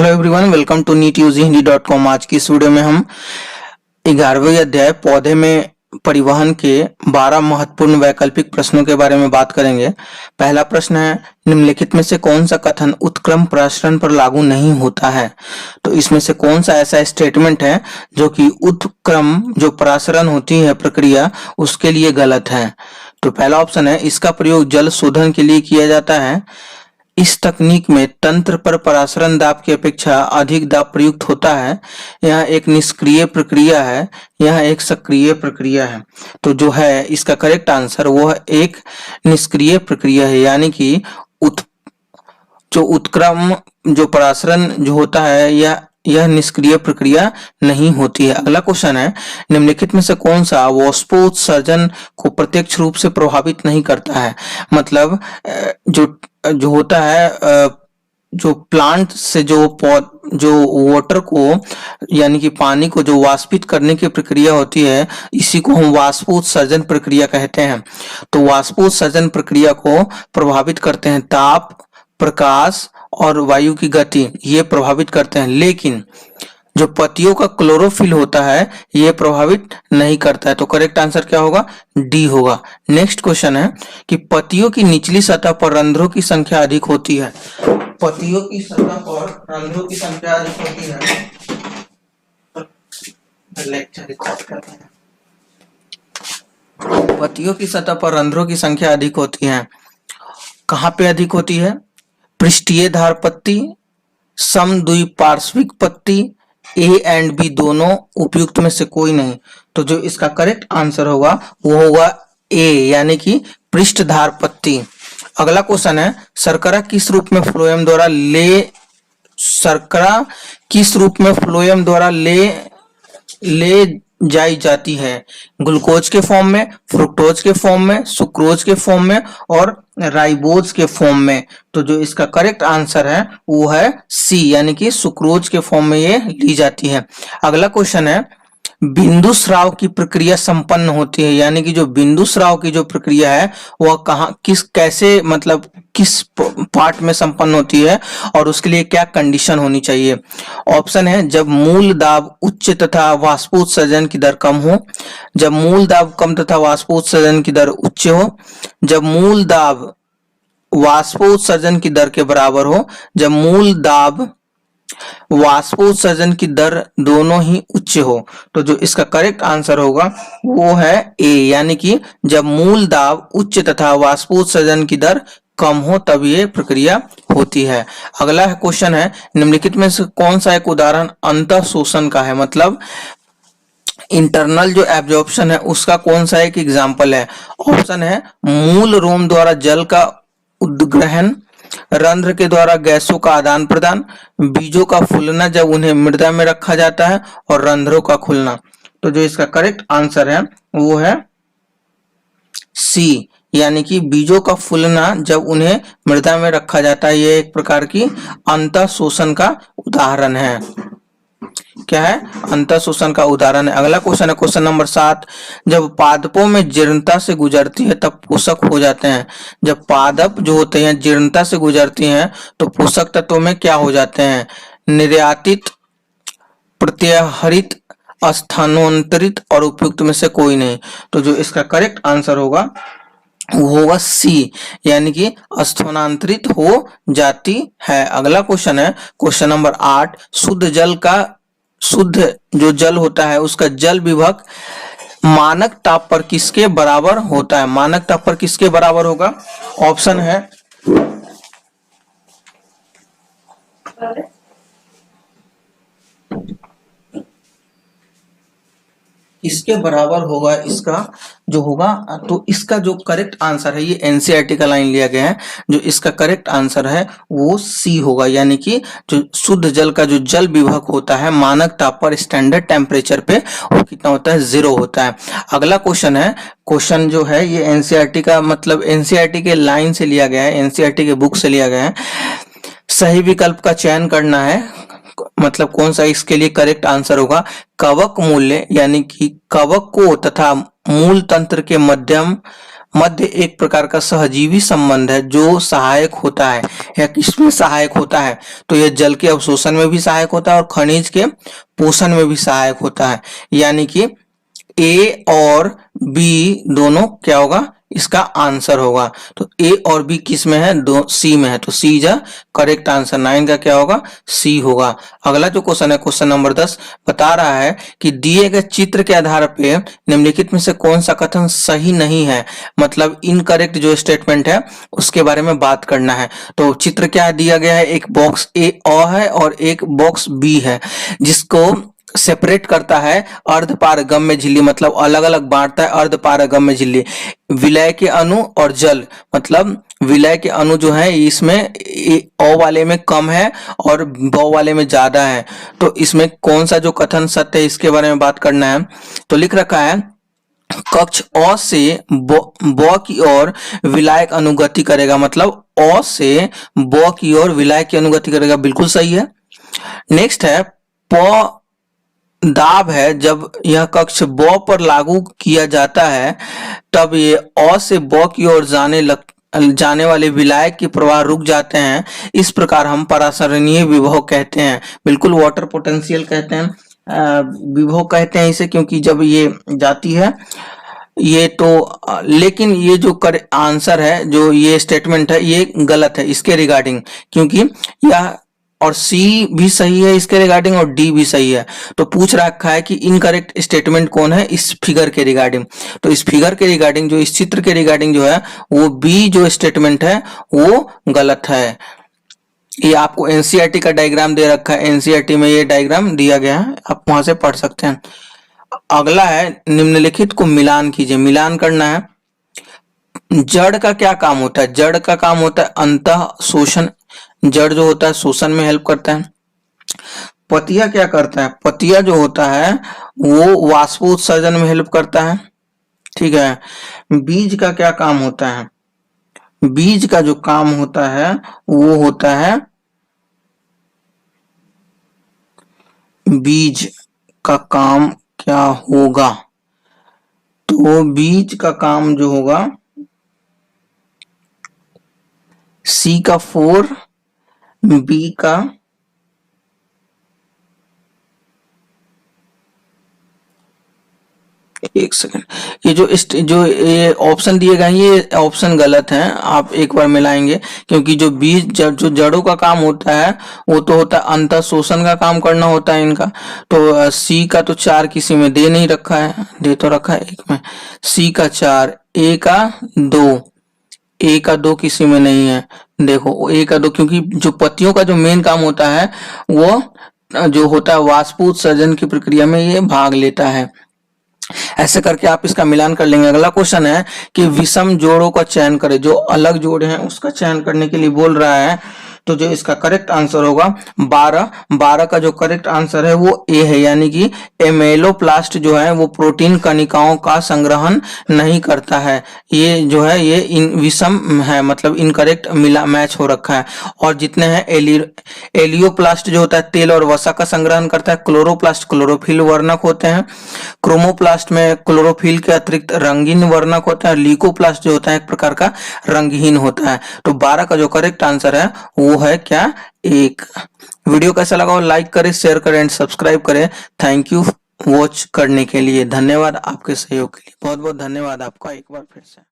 Hello everyone, welcome to neetuzhindy.com। आज की इस वीडियो में हम 11वें अध्याय पौधे में परिवहन के 12 महत्वपूर्ण वैकल्पिक प्रश्नों के बारे में बात करेंगे। पहला प्रश्न है, निम्नलिखित में से कौन सा कथन उत्क्रम प्रसरण पर लागू नहीं होता है? तो इसमें से कौन सा ऐसा स्टेटमेंट है जो कि उत्क्रम जो प्रसरण होती है प्रक्रिया उसके लिए गलत है? तो पहला ऑप्शन है, इसका प्रयोग जल शोधन के लिए किया जाता है। इस तकनीक में तंत्र पर परासरण दाब की अपेक्षा अधिक दाब प्रयुक्त होता है। यह एक निष्क्रिय प्रक्रिया है, यह एक सक्रिय प्रक्रिया है। तो जो है इसका करेक्ट आंसर वह एक निष्क्रिय प्रक्रिया है, यानी कि जो उत्क्रम जो परासरण जो होता है यह निष्क्रिय प्रक्रिया नहीं होती है। अगला क्वेश्चन है, निम्नलिखित में से कौन सा वाष्पोत्सर्जन को प्रत्यक्ष रूप से प्रभावित नहीं करता है? मतलब जो होता है जो प्लांट से जो वाटर को यानी कि पानी को जो वाष्पित करने की प्रक्रिया होती है, इसी को हम वाष्पोत्सर्जन प्रक्रिया कहते हैं। तो वाष्पोत्सर्जन प्रक्रिया को प्रभावित करते हैं ताप, प्रकाश और वायु की गति, ये प्रभावित करते हैं। लेकिन जो पत्तियों का क्लोरोफिल होता है ये प्रभावित नहीं करता है। तो करेक्ट आंसर क्या होगा? डी होगा। नेक्स्ट क्वेश्चन है कि पत्तियों की निचली सतह पर रंध्रों की संख्या अधिक होती है। पत्तियों की सतह पर रंध्रों की संख्या अधिक होती है। पत्तियों की सतह पर रंध्रों की संख्या अधिक होती है। कहाँ पे अधिक होती है? पृष्ठीय धार पत्ती, समद्विपार्श्विक पत्ती, ए एंड बी दोनों, उपयुक्त में से कोई नहीं। तो जो इसका करेक्ट आंसर होगा वो होगा ए, यानी कि पृष्ठधार पत्ती। अगला क्वेश्चन है, शर्करा किस रूप में फ्लोएम द्वारा ले जाई जाती है? ग्लूकोज के फॉर्म में, फ्रुक्टोज के फॉर्म में, सुक्रोज के फॉर्म में और राइबोज के फॉर्म में। तो जो इसका करेक्ट आंसर है वो है सी, यानी कि सुक्रोज के फॉर्म में ये ली जाती है। अगला क्वेश्चन है, बिंदु स्राव की प्रक्रिया संपन्न होती है, यानी कि जो बिंदु स्राव की जो प्रक्रिया है वह कहाँ किस पार्ट में संपन्न होती है और उसके लिए क्या कंडीशन होनी चाहिए? ऑप्शन है, जब मूल दाब उच्च तथा वाष्पोत्सर्जन की दर कम हो, जब मूल दाब कम तथा वाष्पोत्सर्जन की दर उच्च हो, जब मूल दाब वाष्पोत्सर्जन की दर के बराबर हो, जब मूल दाब वाष्पोत्सर्जन की दर दोनों ही उच्च हो। तो जो इसका करेक्ट आंसर होगा वो है ए, यानी कि जब मूल दाब उच्च तथा वाष्पोत्सर्जन की दर कम हो तब ये प्रक्रिया होती है। अगला क्वेश्चन है, निम्नलिखित में से कौन सा एक उदाहरण अंतः शोषण का है? मतलब इंटरनल जो एब्जॉर्प्शन है उसका कौन सा एक एग्जाम्पल है? ऑप्शन है, मूल रोम द्वारा जल का उद्ग्रहण, रंध्र के द्वारा गैसों का आदान प्रदान, बीजों का फूलना जब उन्हें मृदा में रखा जाता है और रंध्रों का खुलना। तो जो इसका करेक्ट आंसर है वो है सी, यानी कि बीजों का फूलना जब उन्हें मृदा में रखा जाता है, ये एक प्रकार की अंतः शोषण का उदाहरण है। क्या है? अंतः शोषण का उदाहरण है। अगला क्वेश्चन है, क्वेश्चन नंबर 7, जब पादपों में जीर्णता से गुजरती है तब पोषक हो जाते हैं। जब पादप जो होते हैं जीर्णता से गुजरती हैं तो पोषक तत्वों में क्या हो जाते हैं? निर्यातित, प्रत्याहरित, स्थानांतरित और उपयुक्त में से कोई नहीं। तो जो इसका करेक्ट आंसर होगा वो होगा सी, यानी कि स्थानांतरित हो जाती है। अगला क्वेश्चन है, क्वेश्चन नंबर 8, शुद्ध जो जल होता है उसका जल विभव मानक ताप पर किसके बराबर होता है? मानक ताप पर किसके बराबर होगा? ऑप्शन है, इसके बराबर होगा इसका जो होगा। तो इसका जो करेक्ट आंसर है, ये एनसीईआरटी का लाइन लिया गया है, जो इसका करेक्ट आंसर है वो सी होगा, यानी कि जो शुद्ध जल का जो जल विभव होता है मानक ताप पर स्टैंडर्ड टेम्परेचर पे वो कितना होता है? 0 होता है। अगला क्वेश्चन है, क्वेश्चन जो है ये एनसीईआरटी का मतलब एनसीईआरटी के लाइन से लिया गया है, एनसीईआरटी के बुक से लिया गया है। सही विकल्प का चयन करना है, मतलब कौन सा इसके लिए करेक्ट आंसर होगा? कवक मूल्य, यानी कि कवक को तथा मूल तंत्र के मध्यम मध्य एक प्रकार का सहजीवी संबंध है जो सहायक होता है। या किसमें सहायक होता है? तो यह जल के अवशोषण में भी सहायक होता है और खनिज के पोषण में भी सहायक होता है। यानी कि ए और बी दोनों क्या होगा? इसका आंसर होगा। तो ए और बी किस में है? दो सी में है, तो सी इज करेक्ट आंसर। 9 का क्या होगा? सी होगा। अगला जो क्वेश्चन है, क्वेश्चन नंबर 10 बता रहा है कि दिए गए चित्र के आधार पे निम्नलिखित में से कौन सा कथन सही नहीं है, मतलब इनकरेक्ट जो स्टेटमेंट है उसके बारे में बात करना है। तो चित्र क्या दिया गया है? एक बॉक्स ए है और एक बॉक्स बी है, जिसको सेपरेट करता है अर्धपारगम्य झिल्ली, मतलब अलग अलग बांटता है अर्धपारगम्य झिल्ली। विलय के अणु और जल, मतलब विलय के अणु जो है इसमें ओ वाले में कम है और ब वाले में ज्यादा है। तो इसमें कौन सा जो कथन सत्य है इसके बारे में बात करना है। तो लिख रखा है कक्ष अ से ब की ओर विलायक अनुगति करेगा, मतलब अ से ब की ओर विलायक की अनुगति करेगा, बिल्कुल सही है। नेक्स्ट है प दाब है, जब यह कक्ष ब पर लागू किया जाता है तब ये अ से ब की ओर जाने वाले विलायक के प्रवाह रुक जाते हैं। इस प्रकार हम परासरणीय विभव कहते हैं, बिल्कुल वाटर पोटेंशियल कहते हैं, विभव कहते हैं इसे, क्योंकि जब ये जाती है ये तो लेकिन ये जो आंसर है, जो ये स्टेटमेंट है ये गलत है इसके रिगार्डिंग, क्योंकि यह और सी भी सही है इसके रिगार्डिंग और डी भी सही है। तो पूछ रखा है कि इनकरेक्ट स्टेटमेंट कौन है इस फिगर के रिगार्डिंग। तो इस फिगर के रिगार्डिंग, जो इस चित्र के रिगार्डिंग जो है वो बी जो स्टेटमेंट है वो गलत है। ये आपको एनसीईआरटी का डायग्राम दे रखा है, एनसीईआरटी में ये डायग्राम दिया गया है, आप वहां से पढ़ सकते हैं। अगला है निम्नलिखित को मिलान कीजिए, मिलान करना है। जड़ का क्या काम होता है? जड़ का काम होता है अंतः शोषण, जड़ जो होता है शोषण में हेल्प करता है। पतिया क्या करता है? पतिया जो होता है वो वाष्पोत्सर्जन में हेल्प करता है, ठीक है। बीज का क्या काम होता है? बीज का जो काम होता है वो होता है, बीज का काम क्या होगा? तो बीज का काम जो होगा सी का 4, बी का एक सेकंड, ये जो ये ऑप्शन दिए गए ये ऑप्शन गलत है, आप एक बार मिलाएंगे, क्योंकि जो बीज जो जड़ों का काम होता है वो तो होता है अंतः शोषण का काम करना होता है इनका। तो सी का तो 4 किसी में दे नहीं रखा है, दे तो रखा है एक में, सी का 4, ए का 2, ए का 2 किसी में नहीं है, देखो ए का 2, क्योंकि जो पत्तियों का जो मेन काम होता है वो जो होता है वाष्पोत्सर्जन की प्रक्रिया में ये भाग लेता है। ऐसे करके आप इसका मिलान कर लेंगे। अगला क्वेश्चन है कि विषम जोड़ों का चयन करें, जो अलग जोड़े हैं उसका चयन करने के लिए बोल रहा है। तो जो इसका करेक्ट आंसर होगा 12 का जो करेक्ट आंसर है वो ए है, यानी कि एमेलोप्लास्ट जो है वो प्रोटीन कणिकाओं का संग्रहण नहीं करता है। ये जो है ये विषम है, मतलब इनकरेक्ट मिला मैच हो रखा है। और जितने हैं एलियोप्लास्ट जो होता है तेल और वसा का संग्रहण करता है, क्लोरोप्लास्ट क्लोरोफिल वर्णक होते हैं, क्रोमोप्लास्ट में क्लोरोफिल के अतिरिक्त रंगीन वर्णक होता है, ल्यूकोप्लास्ट जो होता है एक प्रकार का रंगहीन होता है। तो 12 का जो करेक्ट आंसर है वो है क्या? 1। वीडियो कैसा लगा हो लाइक करें, शेयर करें एंड सब्सक्राइब करें। थैंक यू वॉच करने के लिए, धन्यवाद आपके सहयोग के लिए, बहुत बहुत धन्यवाद आपका एक बार फिर से।